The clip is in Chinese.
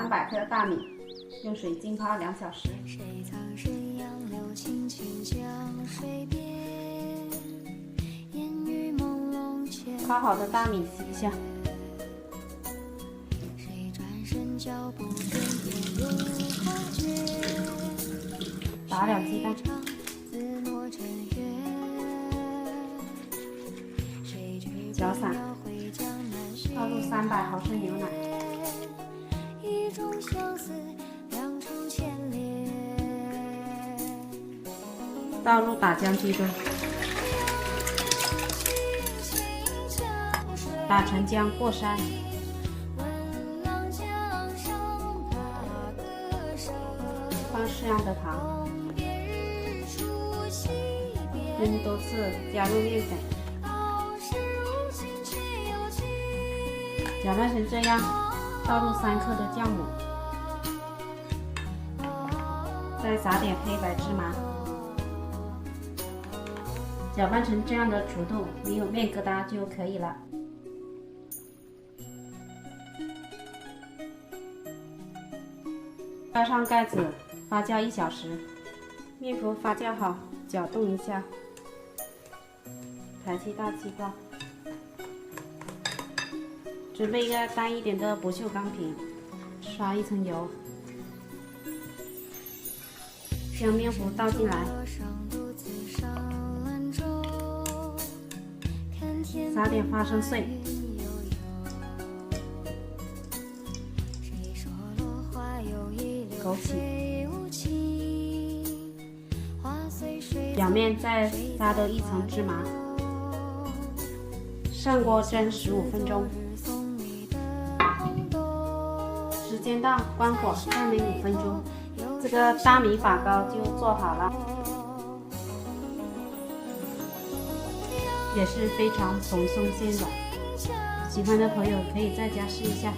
300克大米，用水浸泡2小时。泡好的大米洗一下，打2鸡蛋，搅散，倒入300毫升牛奶，倒入打浆机中，打成浆过筛，放适量的糖，分多次加入面粉，搅拌成这样，倒入3克的酵母，再撒点黑白芝麻，搅拌成这样的稠度，没有面疙瘩就可以了。盖上盖子，发酵1小时。面糊发酵好，搅动一下，抬起大气罐，准备一个淡一点的不锈钢瓶，刷一层油，将面糊倒进来，撒点花生碎，枸杞，表面再撒多1层芝麻，上锅蒸15分钟，时间到，关火再焖5分钟，这个大米粑糕就做好了，也是非常蓬松鲜软，喜欢的朋友可以在家试一下。